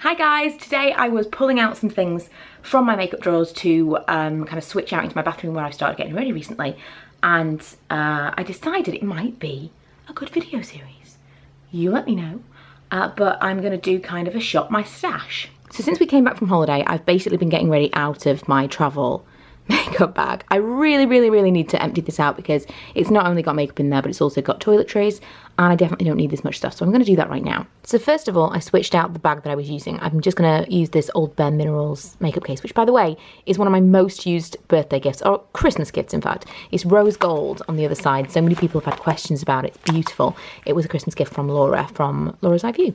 Hi guys, today I was pulling out some things from my makeup drawers to kind of switch out into my bathroom where I've started getting ready recently, and I decided it might be a good video series. You let me know, but I'm going to do kind of a shop my stash. So since we came back from holiday, I've basically been getting ready out of my travel makeup bag. I really need to empty this out because it's not only got makeup in there, but it's also got toiletries, and I definitely don't need this much stuff, so I'm going to do that right now. So first of all, I switched out the bag that I was using. I'm just going to use this old Bare Minerals makeup case, which by the way is one of my most used birthday gifts, or Christmas gifts in fact. It's rose gold on the other side. So many people have had questions about it. It's beautiful. It was a Christmas gift from Laura, from Laura's Eye View.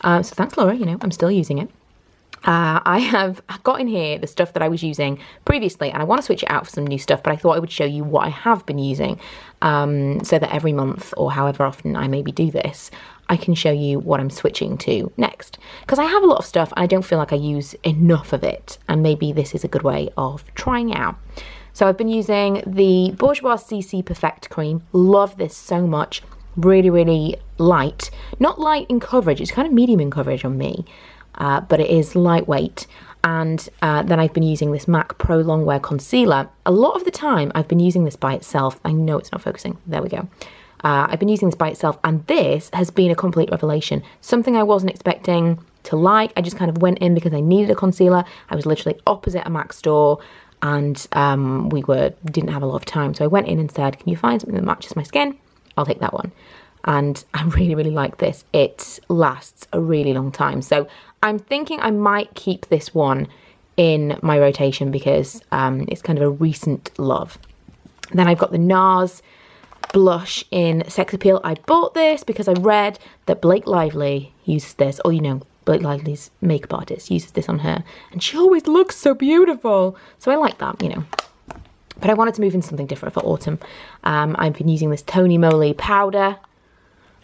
So thanks Laura, you know, I'm still using it. I have got in here the stuff that I was using previously, and I want to switch it out for some new stuff, but I thought I would show you what I have been using, so that every month or however often I maybe do this, I can show you what I'm switching to next. Because I have a lot of stuff and I don't feel like I use enough of it, and maybe this is a good way of trying it out. So I've been using the Bourjois CC Perfect Cream. Love this so much. Really light. Not light in coverage, it's kind of medium in coverage on me. But it is lightweight, and then I've been using this MAC Pro Longwear Concealer. A lot of the time I've been using this by itself. I know it's not focusing, there we go. I've been using this by itself, and this has been a complete revelation. Something I wasn't expecting to like. I just kind of went in because I needed a concealer. I was literally opposite a MAC store, and didn't have a lot of time, so I went in and said, can you find something that matches my skin? I'll take that one. And I really like this. It lasts a really long time. So I'm thinking I might keep this one in my rotation because it's kind of a recent love. Then I've got the NARS blush in Sex Appeal. I bought this because I read that Blake Lively uses this, or you know, Blake Lively's makeup artist uses this on her, and she always looks so beautiful. So I like that, you know. But I wanted to move into something different for autumn. I've been using this Tony Moly powder,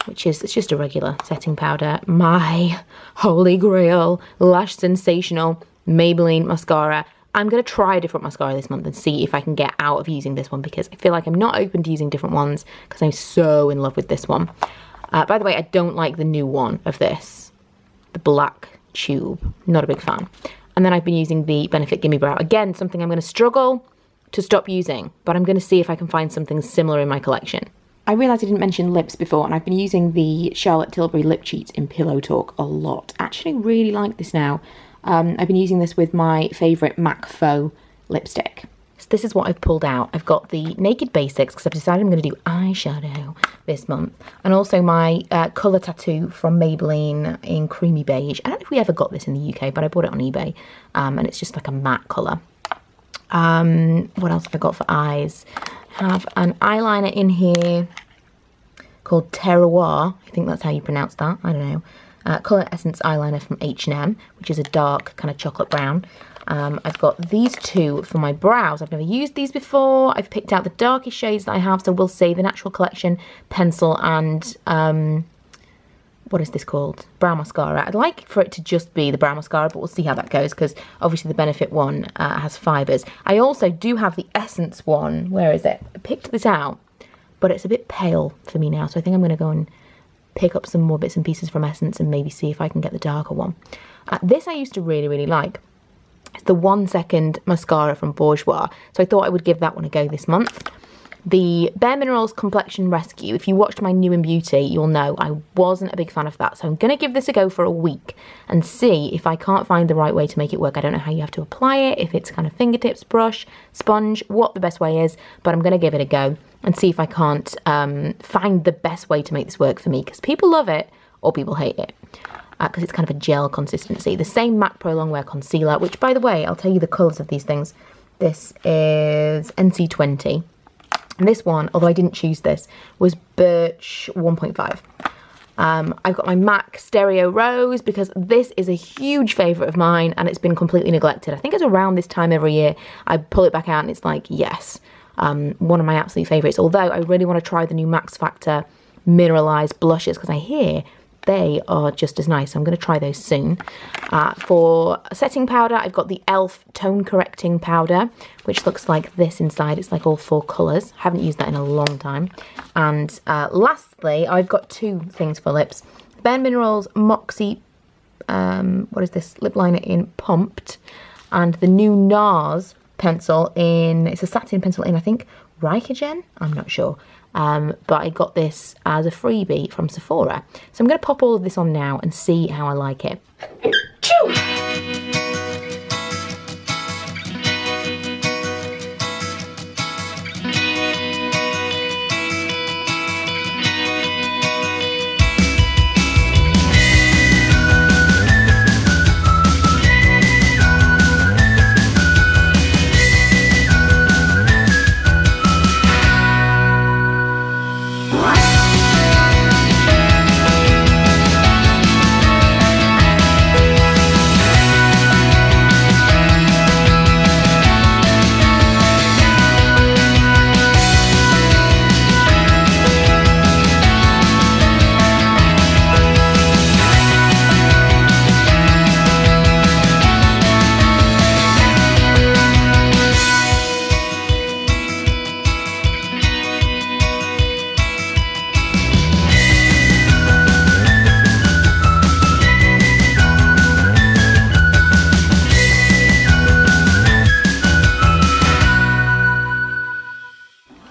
which is, it's just a regular setting powder. My holy grail, Lash Sensational Maybelline mascara. I'm going to try a different mascara this month and see if I can get out of using this one, because I feel like I'm not open to using different ones because I'm so in love with this one. By the way, I don't like the new one of this, the black tube. Not a big fan. And then I've been using the Benefit Gimme Brow. Again, something I'm going to struggle to stop using, but I'm going to see if I can find something similar in my collection. I realised I didn't mention lips before, and I've been using the Charlotte Tilbury Lip Cheats in Pillow Talk a lot. Actually really like this now. I've been using this with my favourite MAC Faux lipstick. So this is what I've pulled out. I've got the Naked Basics, because I've decided I'm going to do eyeshadow this month. And also my Colour Tattoo from Maybelline in Creamy Beige. I don't know if we ever got this in the UK, but I bought it on eBay. And it's just like a matte colour. What else have I got for eyes? Have an eyeliner in here called Terroir. I think that's how you pronounce that. I don't know. Colour Essence eyeliner from H&M, which is a dark kind of chocolate brown. I've got these two for my brows. I've never used these before. I've picked out the darkest shades that I have, so we'll see. The Natural Collection pencil and what is this called? Brow mascara. I'd like for it to just be the brow mascara, but we'll see how that goes, because obviously the Benefit one has fibres. I also do have the Essence one. Where is it? I picked this out, but it's a bit pale for me now, so I think I'm going to go and pick up some more bits and pieces from Essence and maybe see if I can get the darker one. This I used to really like. It's the 1 Second mascara from Bourjois, so I thought I would give that one a go this month. The Bare Minerals Complexion Rescue. If you watched my New in Beauty, you'll know I wasn't a big fan of that. So I'm going to give this a go for a week and see if I can't find the right way to make it work. I don't know how you have to apply it, if it's kind of fingertips, brush, sponge, what the best way is. But I'm going to give it a go and see if I can't find the best way to make this work for me. Because people love it or people hate it. Because it's kind of a gel consistency. The same MAC Pro Longwear Concealer, which by the way, I'll tell you the colours of these things. This is NC20. And this one, although I didn't choose this, was Birch 1.5. I've got my MAC Stereo Rose, because this is a huge favourite of mine and it's been completely neglected. I think it's around this time every year I pull it back out and it's like, yes, one of my absolute favourites. Although I really want to try the new Max Factor mineralised blushes, because I hear they are just as nice. So I'm going to try those soon. For setting powder, I've got the e.l.f. Tone Correcting Powder, which looks like this inside. It's like all 4 colours. Haven't used that in a long time. And lastly, I've got 2 things for lips. Bare Minerals Moxie what is this, lip liner in Pumped, and the new NARS pencil in, it's a satin pencil in, I think, Rykogen? I'm not sure. But I got this as a freebie from Sephora. So I'm going to pop all of this on now and see how I like it.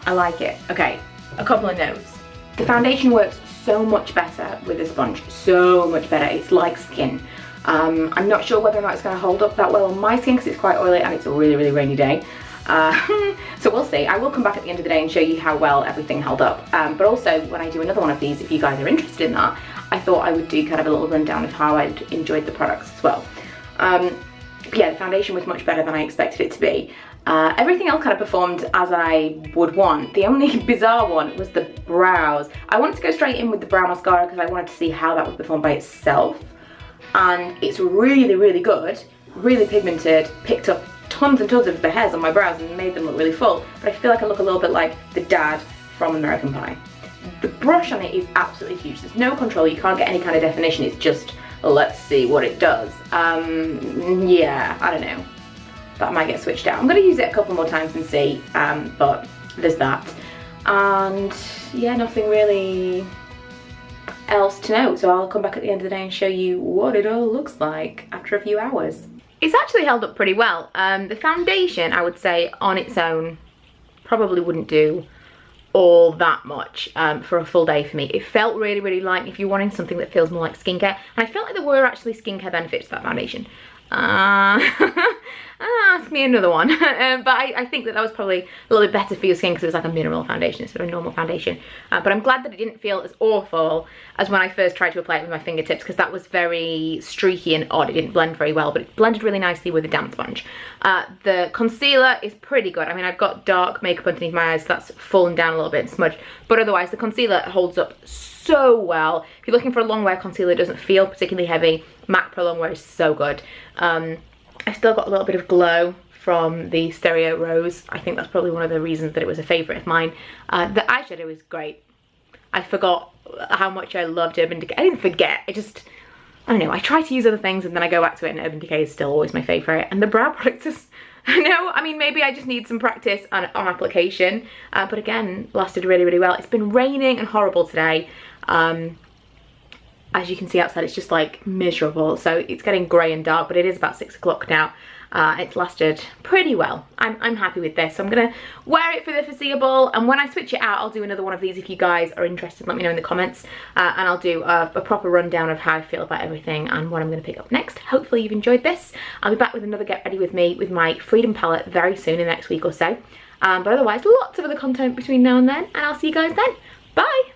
I like it. Okay, a couple of notes. The foundation works so much better with a sponge, so much better. It's like skin. I'm not sure whether or not it's going to hold up that well on my skin because it's quite oily and it's a really, really rainy day. So we'll see. I will come back at the end of the day and show you how well everything held up. But also, when I do another one of these, if you guys are interested in that, I thought I would do kind of a little rundown of how I'd enjoyed the products as well. Yeah, the foundation was much better than I expected it to be. Everything else kind of performed as I would want. The only bizarre one was the brows. I wanted to go straight in with the brow mascara because I wanted to see how that would perform by itself. And it's really, really good, really pigmented, picked up tons and tons of the hairs on my brows and made them look really full. But I feel like I look a little bit like the dad from American Pie. The brush on it is absolutely huge. There's no control, you can't get any kind of definition, it's just, let's see what it does. Yeah, I don't know. That might get switched out. I'm going to use it a couple more times and see, but there's that. And yeah, nothing really else to note. So I'll come back at the end of the day and show you what it all looks like after a few hours. It's actually held up pretty well. The foundation, I would say, on its own, probably wouldn't do all that much for a full day for me. It felt really, really light if you're wanting something that feels more like skincare. And I felt like there were actually skincare benefits to that foundation. Ask me another one. But I think that was probably a little bit better for your skin because it was like a mineral foundation instead of a normal foundation. But I'm glad that it didn't feel as awful as when I first tried to apply it with my fingertips because that was very streaky and odd. It didn't blend very well, but it blended really nicely with a damp sponge. The concealer is pretty good. I mean, I've got dark makeup underneath my eyes, so that's fallen down a little bit and smudged. But otherwise, the concealer holds up so well. If you're looking for a long wear concealer, it doesn't feel particularly heavy. MAC Pro Long Wear is so good. I've still got a little bit of glow from the Stereo Rose. I think that's probably one of the reasons that it was a favourite of mine. The eyeshadow is great. I forgot how much I loved Urban Decay. I didn't forget, I don't know, I try to use other things and then I go back to it and Urban Decay is still always my favourite. And the brow products is, I mean, maybe I just need some practice on application. But again, lasted really, really well. It's been raining and horrible today. As you can see outside, it's just like miserable. So it's getting grey and dark, but it is about 6 o'clock now. It's lasted pretty well. I'm happy with this. So I'm gonna wear it for the foreseeable. And when I switch it out, I'll do another one of these if you guys are interested. Let me know in the comments. And I'll do a proper rundown of how I feel about everything and what I'm gonna pick up next. Hopefully you've enjoyed this. I'll be back with another Get Ready With Me with my Freedom palette very soon in the next week or so. But otherwise, lots of other content between now and then. And I'll see you guys then. Bye.